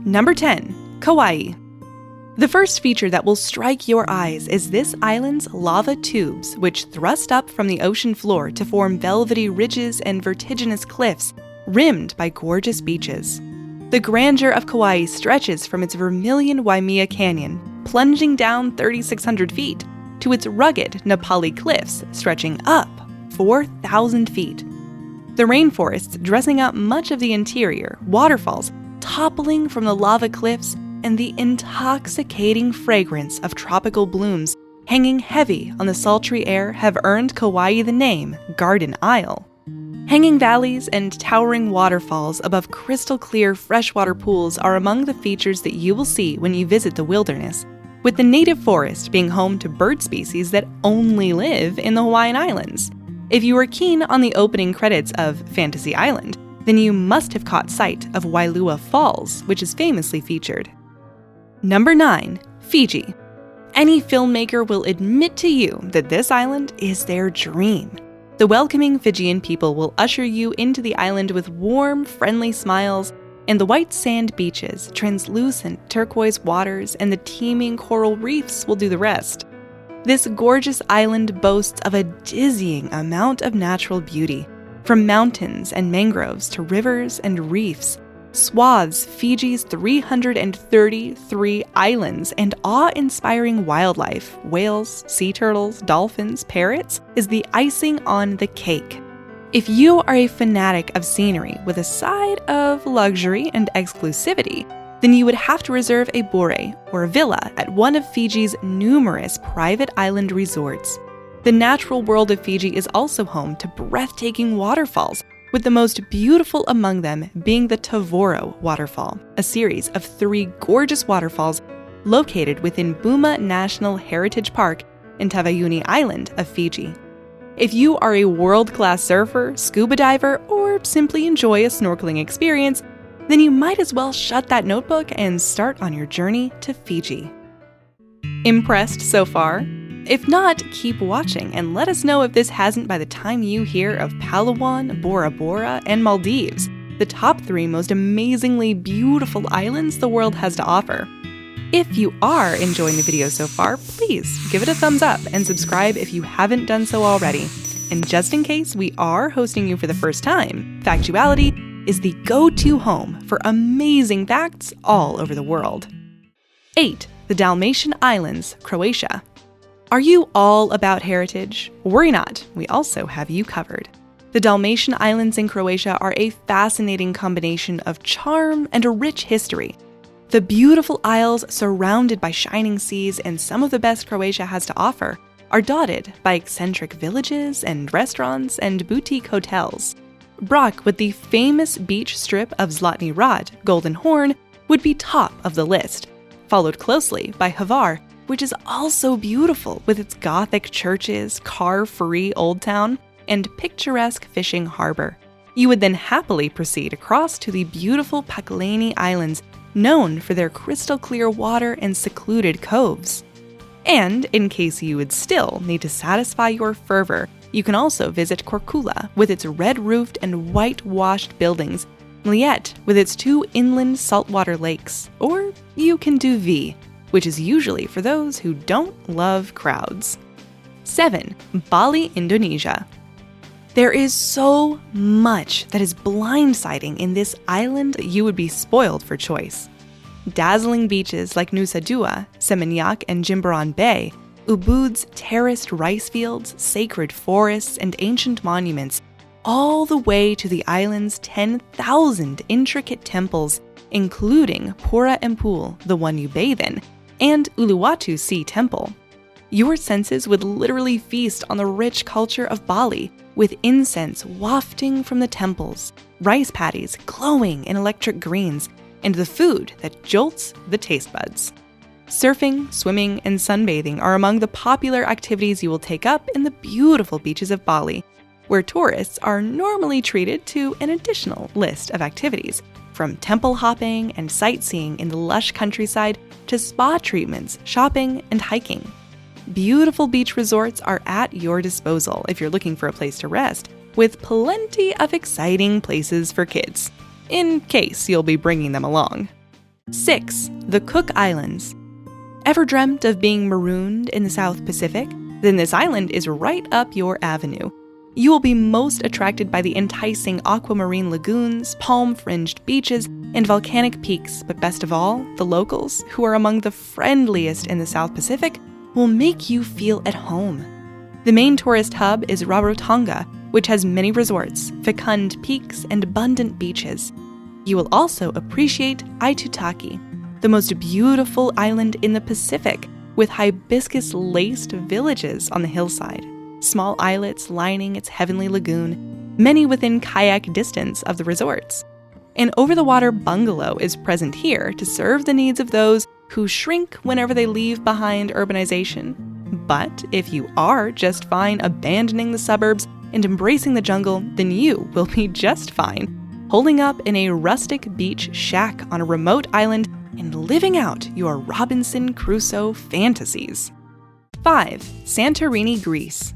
Number 10. Kauai. The first feature that will strike your eyes is this island's lava tubes, which thrust up from the ocean floor to form velvety ridges and vertiginous cliffs, rimmed by gorgeous beaches. The grandeur of Kauai stretches from its vermilion Waimea Canyon, plunging down 3,600 feet, to its rugged Nepali cliffs stretching up 4,000 feet. The rainforests dressing up much of the interior, waterfalls toppling from the lava cliffs, and the intoxicating fragrance of tropical blooms hanging heavy on the sultry air have earned Kauai the name Garden Isle. Hanging valleys and towering waterfalls above crystal-clear freshwater pools are among the features that you will see when you visit the wilderness, with the native forest being home to bird species that only live in the Hawaiian Islands. If you were keen on the opening credits of Fantasy Island, then you must have caught sight of Wailua Falls, which is famously featured. Number 9. Fiji. Any filmmaker will admit to you that this island is their dream. The welcoming Fijian people will usher you into the island with warm, friendly smiles, and the white sand beaches, translucent turquoise waters, and the teeming coral reefs will do the rest. This gorgeous island boasts of a dizzying amount of natural beauty, from mountains and mangroves to rivers and reefs, swaths Fiji's 333 islands, and awe-inspiring wildlife, whales, sea turtles, dolphins, parrots, is the icing on the cake. If you are a fanatic of scenery with a side of luxury and exclusivity, then you would have to reserve a bore, or a villa, at one of Fiji's numerous private island resorts. The natural world of Fiji is also home to breathtaking waterfalls, with the most beautiful among them being the Tavoro Waterfall, a series of 3 gorgeous waterfalls located within Buma National Heritage Park in Tavayuni Island of Fiji. If you are a world-class surfer, scuba diver, or simply enjoy a snorkeling experience, then you might as well shut that notebook and start on your journey to Fiji. Impressed so far? If not, keep watching and let us know if this hasn't by the time you hear of Palawan, Bora Bora, and Maldives, the top 3 most amazingly beautiful islands the world has to offer. If you are enjoying the video so far, please give it a thumbs up and subscribe if you haven't done so already. And just in case we are hosting you for the first time, Factuality is the go-to home for amazing facts all over the world. 8. The Dalmatian Islands, Croatia. Are you all about heritage? Worry not, we also have you covered. The Dalmatian Islands in Croatia are a fascinating combination of charm and a rich history. The beautiful isles surrounded by shining seas and some of the best Croatia has to offer are dotted by eccentric villages and restaurants and boutique hotels. Brač, with the famous beach strip of Zlatni Rat, Golden Horn, would be top of the list, followed closely by Hvar, which is also beautiful with its Gothic churches, car-free Old Town, and picturesque fishing harbor. You would then happily proceed across to the beautiful Pakleni Islands, known for their crystal-clear water and secluded coves. And in case you would still need to satisfy your fervor, you can also visit Korčula with its red-roofed and whitewashed buildings, Mljet with its 2 inland saltwater lakes, or you can do V, which is usually for those who don't love crowds. 7. Bali, Indonesia. There is so much that is blindsiding in this island that you would be spoiled for choice. Dazzling beaches like Nusa Dua, Seminyak, and Jimbaran Bay, Ubud's terraced rice fields, sacred forests, and ancient monuments, all the way to the island's 10,000 intricate temples, including Pura Empul, the one you bathe in, and Uluwatu Sea Temple. Your senses would literally feast on the rich culture of Bali, with incense wafting from the temples, rice paddies glowing in electric greens, and the food that jolts the taste buds. Surfing, swimming, and sunbathing are among the popular activities you will take up in the beautiful beaches of Bali, where tourists are normally treated to an additional list of activities, from temple hopping and sightseeing in the lush countryside to spa treatments, shopping, and hiking. Beautiful beach resorts are at your disposal if you're looking for a place to rest, with plenty of exciting places for kids, in case you'll be bringing them along. 6. The Cook Islands. Ever dreamt of being marooned in the South Pacific? Then this island is right up your avenue. You will be most attracted by the enticing aquamarine lagoons, palm-fringed beaches, and volcanic peaks, but best of all, the locals, who are among the friendliest in the South Pacific, will make you feel at home. The main tourist hub is Rarotonga, which has many resorts, fecund peaks, and abundant beaches. You will also appreciate Aitutaki, the most beautiful island in the Pacific, with hibiscus-laced villages on the hillside, small islets lining its heavenly lagoon, many within kayak distance of the resorts. An over-the-water bungalow is present here to serve the needs of those who shrink whenever they leave behind urbanization. But if you are just fine abandoning the suburbs and embracing the jungle, then you will be just fine, holding up in a rustic beach shack on a remote island and living out your Robinson Crusoe fantasies. 5. Santorini, Greece.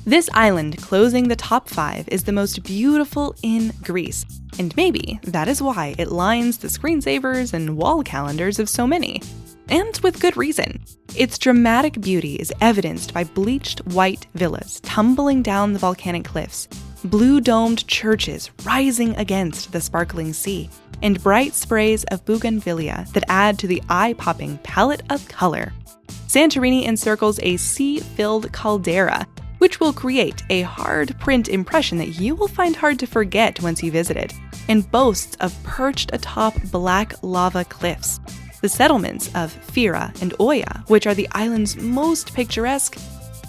This island closing the top 5 is the most beautiful in Greece, and maybe that is why it lines the screensavers and wall calendars of so many. And with good reason. Its dramatic beauty is evidenced by bleached white villas tumbling down the volcanic cliffs, blue-domed churches rising against the sparkling sea, and bright sprays of bougainvillea that add to the eye-popping palette of color. Santorini encircles a sea-filled caldera, which will create a hard print impression that you will find hard to forget once you visit it, and boasts of perched atop black lava cliffs. The settlements of Fira and Oya, which are the island's most picturesque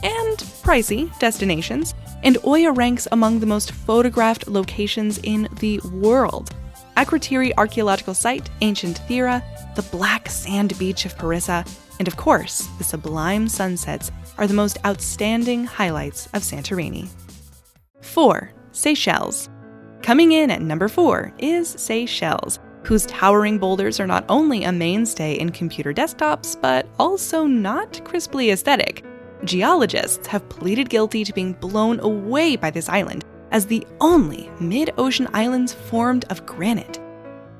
and pricey destinations, and Oya ranks among the most photographed locations in the world. Akrotiri Archaeological Site, ancient Thera, the black sand beach of Parissa, and of course, the sublime sunsets are the most outstanding highlights of Santorini. 4. Seychelles. Coming in at number 4 is Seychelles, whose towering boulders are not only a mainstay in computer desktops, but also not crisply aesthetic. Geologists have pleaded guilty to being blown away by this island as the only mid-ocean islands formed of granite.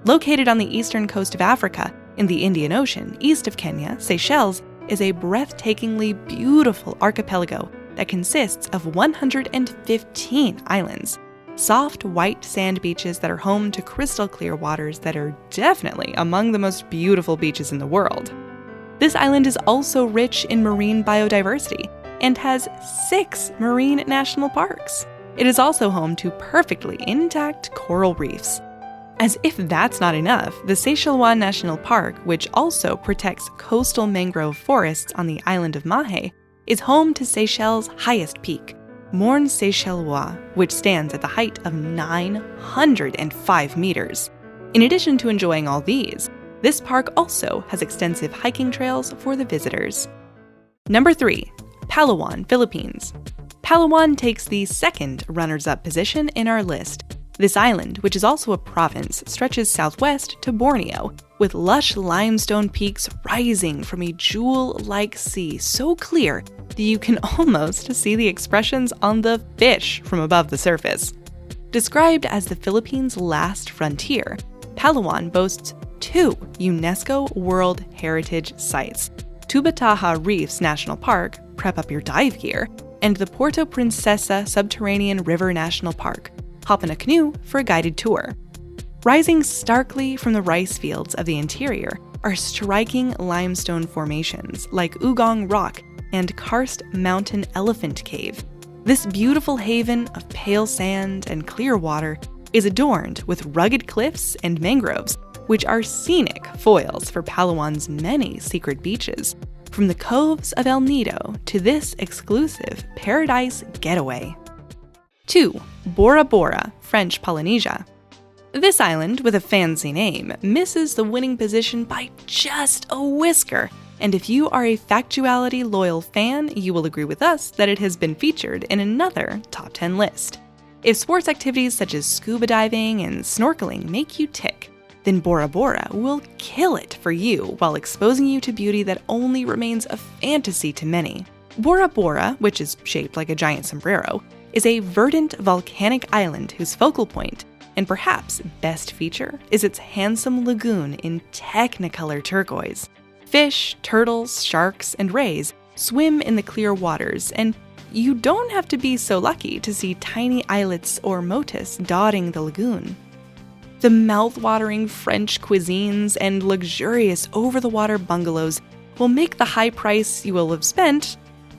Located on the eastern coast of Africa, in the Indian Ocean, east of Kenya, Seychelles is a breathtakingly beautiful archipelago that consists of 115 islands. Soft white sand beaches that are home to crystal clear waters that are definitely among the most beautiful beaches in the world. This island is also rich in marine biodiversity and has 6 marine national parks. It is also home to perfectly intact coral reefs. As if that's not enough, the Seychellois National Park, which also protects coastal mangrove forests on the island of Mahé, is home to Seychelles' highest peak, Morne Seychellois, which stands at the height of 905 meters. In addition to enjoying all these, this park also has extensive hiking trails for the visitors. Number 3. Palawan, Philippines. Palawan takes the second runners-up position in our list. This island, which is also a province, stretches southwest to Borneo, with lush limestone peaks rising from a jewel-like sea so clear that you can almost see the expressions on the fish from above the surface. Described as the Philippines' last frontier, Palawan boasts 2 UNESCO World Heritage Sites, Tubataha Reefs National Park, prep up your dive gear, and the Puerto Princesa Subterranean River National Park. Hop in a canoe for a guided tour. Rising starkly from the rice fields of the interior are striking limestone formations like Ugong Rock and Karst Mountain Elephant Cave. This beautiful haven of pale sand and clear water is adorned with rugged cliffs and mangroves, which are scenic foils for Palawan's many secret beaches, from the coves of El Nido to this exclusive paradise getaway. 2. Bora Bora, French Polynesia. This island, with a fancy name, misses the winning position by just a whisker, and if you are a factuality-loyal fan, you will agree with us that it has been featured in another top 10 list. If sports activities such as scuba diving and snorkeling make you tick, then Bora Bora will kill it for you while exposing you to beauty that only remains a fantasy to many. Bora Bora, which is shaped like a giant sombrero, is a verdant volcanic island whose focal point And perhaps best feature is its handsome lagoon in Technicolor turquoise. Fish, turtles, sharks, and rays swim in the clear waters, and you don't have to be so lucky to see tiny islets or motis dotting the lagoon. The mouth-watering French cuisines and luxurious over-the-water bungalows will make the high price you will have spent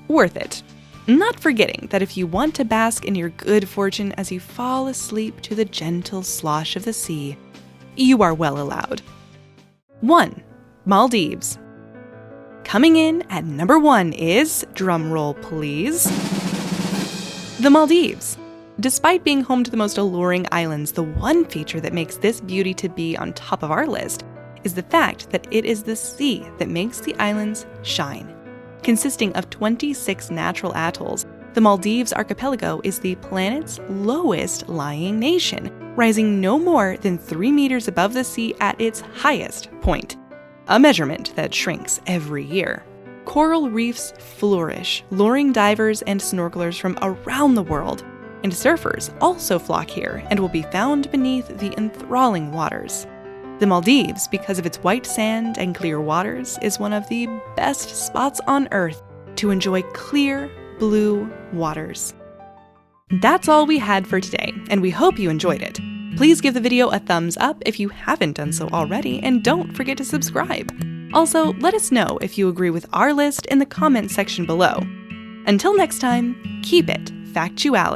worth it. Not forgetting that if you want to bask in your good fortune as you fall asleep to the gentle slosh of the sea, you are well allowed. 1. Maldives. Coming in at number 1 is, drumroll please, the Maldives. Despite being home to the most alluring islands, the one feature that makes this beauty to be on top of our list is the fact that it is the sea that makes the islands shine. Consisting of 26 natural atolls, the Maldives archipelago is the planet's lowest lying nation, rising no more than 3 meters above the sea at its highest point, a measurement that shrinks every year. Coral reefs flourish, luring divers and snorkelers from around the world, and surfers also flock here and will be found beneath the enthralling waters. The Maldives, because of its white sand and clear waters, is one of the best spots on Earth to enjoy clear, blue waters. That's all we had for today, and we hope you enjoyed it. Please give the video a thumbs up if you haven't done so already, and don't forget to subscribe. Also, let us know if you agree with our list in the comments section below. Until next time, keep it factuality.